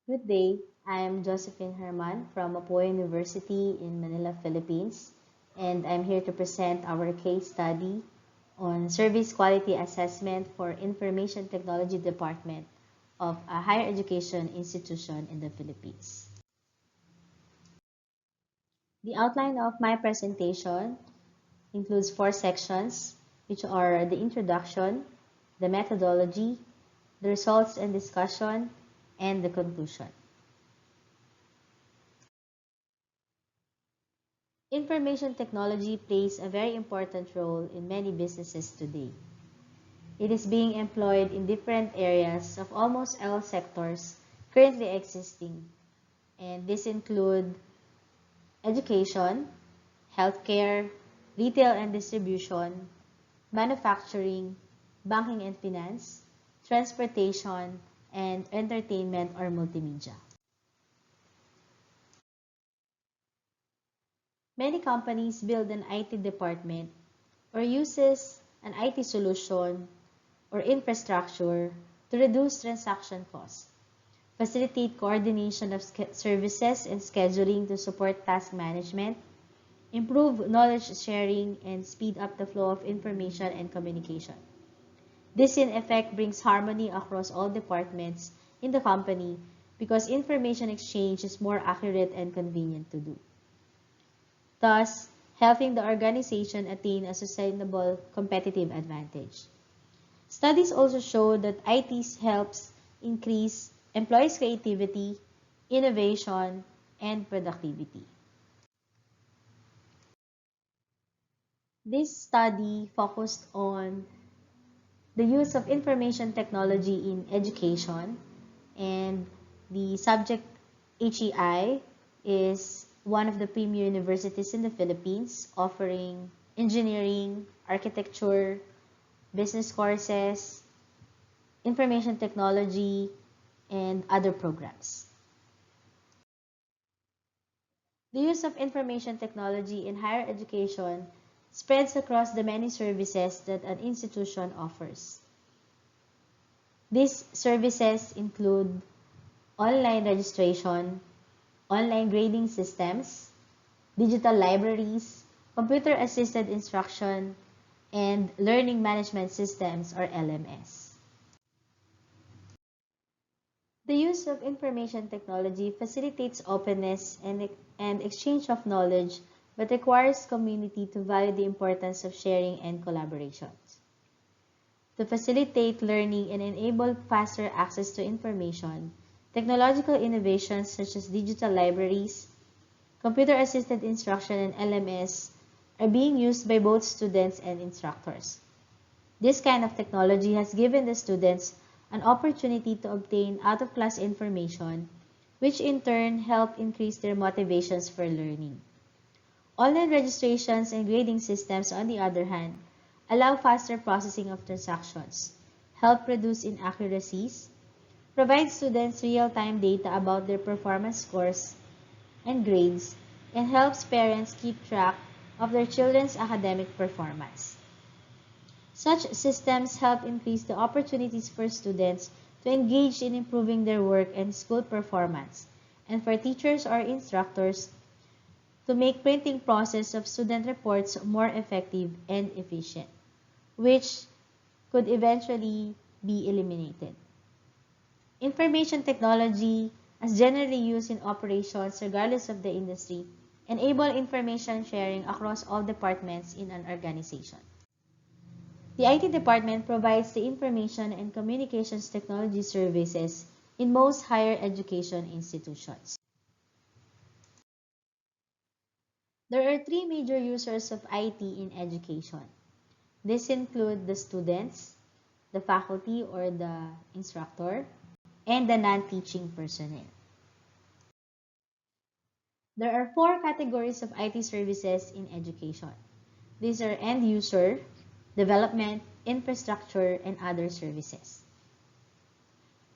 Good day. I am Josephine Herman from Apoyo University in Manila, Philippines, and I'm here to present our case study on Service Quality Assessment for Information Technology Department of a higher education institution in the Philippines. The outline of my presentation includes four sections, which are the introduction, the methodology, the results and discussion, and the conclusion. Information technology plays a very important role in many businesses today. It is being employed in different areas of almost all sectors currently existing, and this include education, healthcare, retail and distribution, manufacturing, banking and finance, transportation, and entertainment or multimedia. Many companies build an IT department or uses an IT solution or infrastructure to reduce transaction costs, facilitate coordination of services and scheduling to support task management, improve knowledge sharing, and speed up the flow of information and communication. This in effect brings harmony across all departments in the company because information exchange is more accurate and convenient to do, thus helping the organization attain a sustainable competitive advantage. Studies also show that IT helps increase employees' creativity, innovation, and productivity. This study focused on the use of information technology in education, and the subject HEI is one of the premier universities in the Philippines offering engineering, architecture, business courses, information technology, and other programs. The use of information technology in higher education spreads across the many services that an institution offers. These services include online registration, online grading systems, digital libraries, computer-assisted instruction, and learning management systems or LMS. The use of information technology facilitates openness and exchange of knowledge, but requires community to value the importance of sharing and collaboration. To facilitate learning and enable faster access to information, technological innovations such as digital libraries, computer-assisted instruction, and LMS are being used by both students and instructors. This kind of technology has given the students an opportunity to obtain out-of-class information, which in turn help increase their motivations for learning. Online registrations and grading systems, on the other hand, allow faster processing of transactions, help reduce inaccuracies, provide students real-time data about their performance scores and grades, and helps parents keep track of their children's academic performance. Such systems help increase the opportunities for students to engage in improving their work and school performance, and for teachers or instructors to make printing process of student reports more effective and efficient, which could eventually be eliminated. Information technology, as generally used in operations regardless of the industry, enable information sharing across all departments in an organization. The IT department provides the information and communications technology services in most higher education institutions. There are three major users of IT in education. These include the students, the faculty or the instructor, and the non-teaching personnel. There are four categories of IT services in education. These are end user, development, infrastructure, and other services.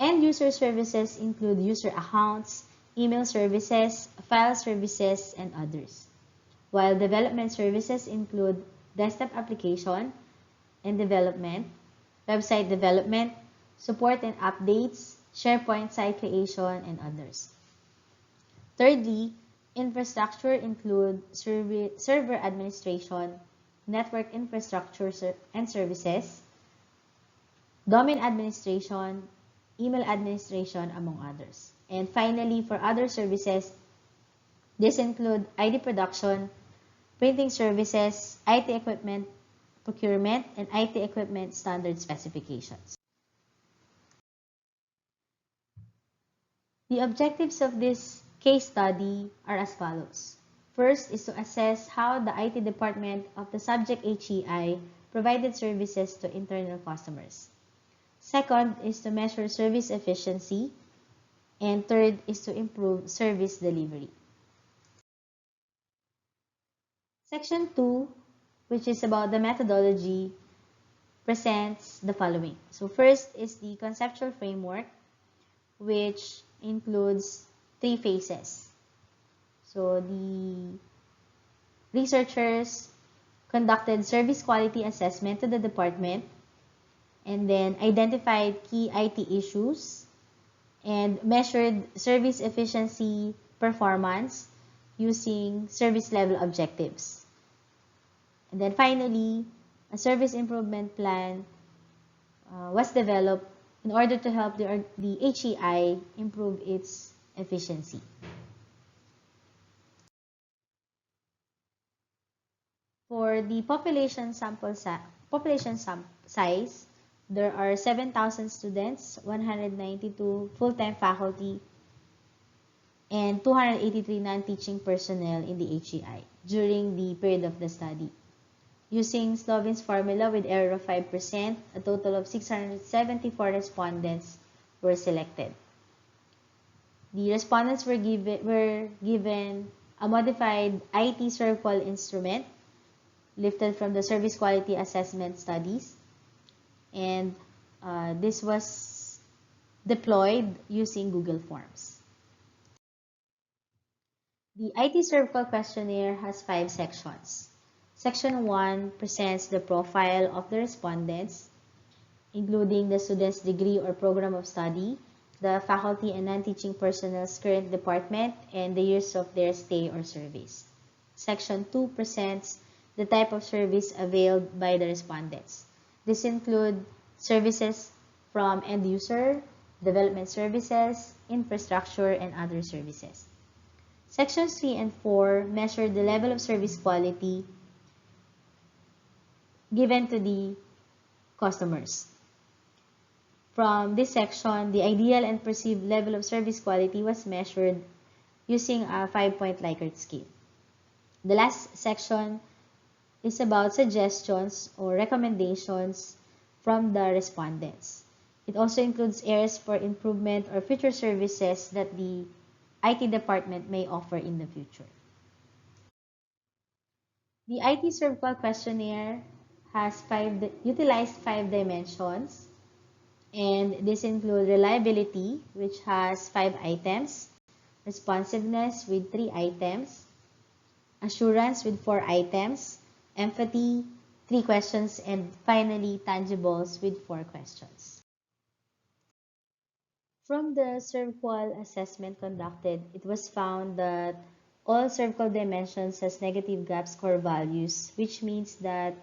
End user services include user accounts, email services, file services, and others. While development services include desktop application and development, website development, support and updates, SharePoint site creation, and others. Thirdly, infrastructure include server administration, network infrastructure and services, domain administration, email administration, among others. And finally, for other services, this include ID production, printing services, IT equipment procurement, and IT equipment standard specifications. The objectives of this case study are as follows. First is to assess how the IT department of the subject HEI provided services to internal customers. Second is to measure service efficiency. And third is to improve service delivery. Section 2, which is about the methodology, presents the following. So first is the conceptual framework, which includes 3 phases. So the researchers conducted service quality assessment to the department and then identified key IT issues and measured service efficiency performance using service level objectives. And then finally, a service improvement plan was developed in order to help the HEI improve its efficiency. For the population size, there are 7,000 students, 192 full-time faculty, and 283 non-teaching personnel in the HEI during the period of the study. Using Slovin's formula with error of 5%, a total of 674 respondents were selected. The respondents were given a modified IT ServQual instrument lifted from the Service Quality Assessment Studies, and this was deployed using Google Forms. The IT ServQual questionnaire has 5 sections. Section 1 presents the profile of the respondents, including the student's degree or program of study, the faculty and non-teaching personnel's current department, and the years of their stay or service. Section 2 presents the type of service availed by the respondents. This includes services from end user, development services, infrastructure, and other services. Sections 3 and 4 measure the level of service quality given to the customers. From this section, the ideal and perceived level of service quality was measured using a 5-point Likert scale. The last section is about suggestions or recommendations from the respondents. It also includes areas for improvement or future services that the IT department may offer in the future. The IT ServQual questionnaire has utilized 5 dimensions, and this includes reliability, which has 5 items, responsiveness with 3 items, assurance with 4 items, empathy, 3 questions, and finally, tangibles with 4 questions. From the ServQual assessment conducted, it was found that all ServQual dimensions has negative gap score values, which means that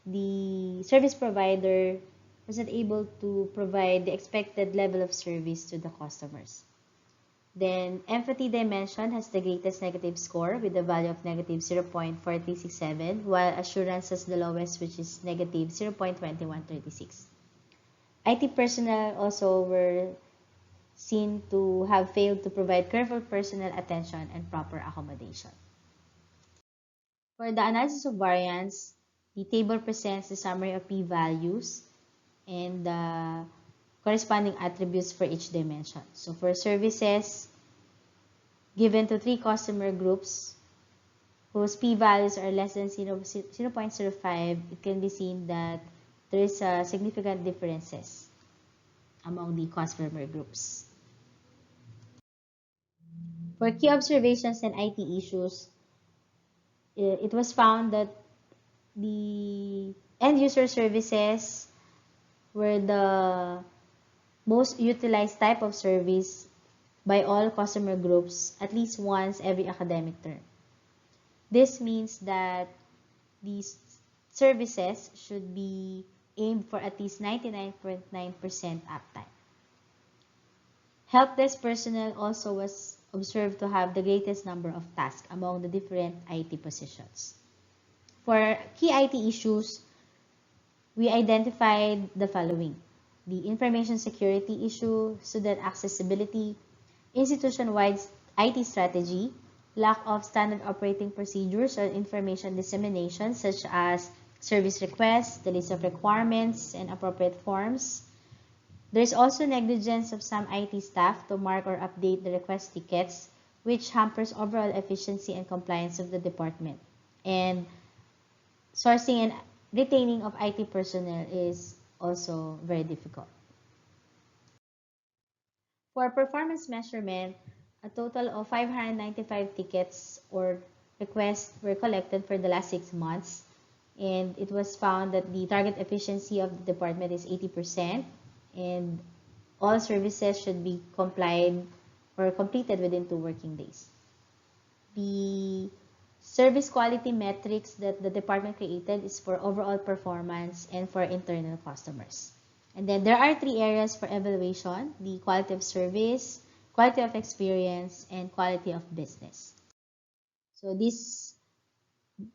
the service provider was not able to provide the expected level of service to the customers. Then, empathy dimension has the greatest negative score with a value of negative 0.4367, while assurance has the lowest, which is negative 0.2136. IT personnel also were seen to have failed to provide careful personal attention and proper accommodation. For the analysis of variance, the table presents the summary of p-values and the corresponding attributes for each dimension. So for services given to 3 customer groups whose p-values are less than 0.05, it can be seen that there is significant differences among the customer groups. For key observations and IT issues, it was found that the end user services were the most utilized type of service by all customer groups at least once every academic term. This means that these services should be aimed for at least 99.9% uptime. Help desk personnel also was observed to have the greatest number of tasks among the different IT positions. For key IT issues, we identified the following: the information security issue, student accessibility, institution-wide IT strategy, lack of standard operating procedures or information dissemination such as service requests, the list of requirements, and appropriate forms. There's also negligence of some IT staff to mark or update the request tickets, which hampers overall efficiency and compliance of the department. And sourcing and retaining of IT personnel is also very difficult. For performance measurement, a total of 595 tickets or requests were collected for the last 6 months, and it was found that the target efficiency of the department is 80%, and all services should be complied or completed within 2 working days. The service quality metrics that the department created is for overall performance and for internal customers. And then there are 3 areas for evaluation: the quality of service, quality of experience, and quality of business. So these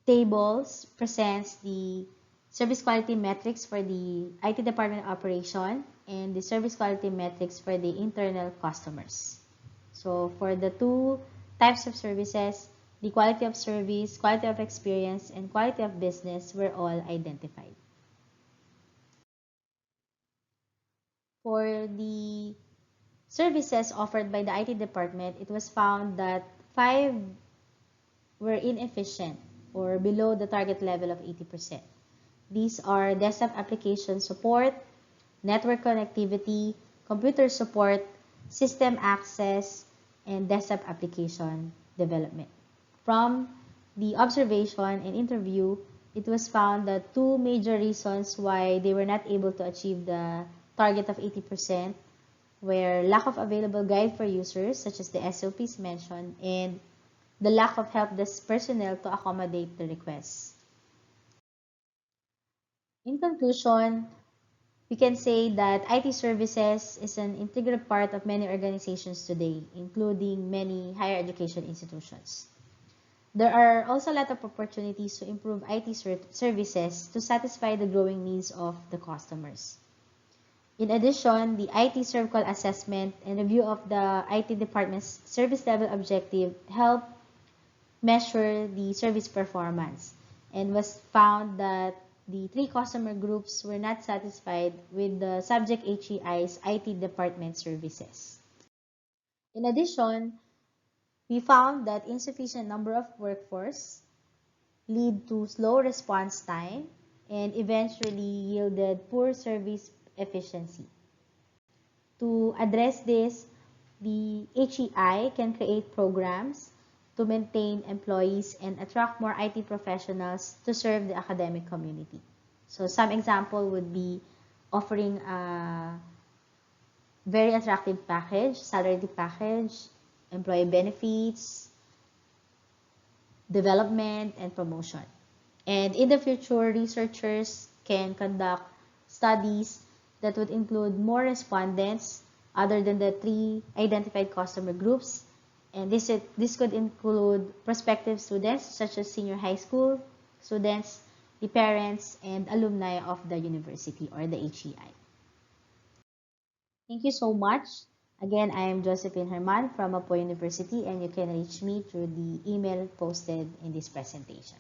tables presents the service quality metrics for the IT department operation and the service quality metrics for the internal customers. So for the 2 types of services, the quality of service, quality of experience, and quality of business were all identified. For the services offered by the IT department, it was found that 5 were inefficient or below the target level of 80%. These are desktop application support, network connectivity, computer support, system access, and desktop application development. From the observation and interview, it was found that 2 major reasons why they were not able to achieve the target of 80% were lack of available guide for users, such as the SOPs mentioned, and the lack of help desk personnel to accommodate the requests. In conclusion, we can say that IT services is an integral part of many organizations today, including many higher education institutions. There are also a lot of opportunities to improve IT services to satisfy the growing needs of the customers. In addition, the IT Serve Call assessment and review of the IT department's service level objective help measure the service performance, and was found that the 3 customer groups were not satisfied with the subject HEI's IT department services. In addition, we found that insufficient number of workforce lead to slow response time and eventually yielded poor service efficiency. To address this, the HEI can create programs to maintain employees and attract more IT professionals to serve the academic community. So some example would be offering a very attractive package, salary package, employee benefits, development, and promotion. And in the future, researchers can conduct studies that would include more respondents other than the 3 identified customer groups. And this could include prospective students such as senior high school students, the parents, and alumni of the university or the HEI. Thank you so much. Again, I am Josephine Herman from Apo University, and you can reach me through the email posted in this presentation.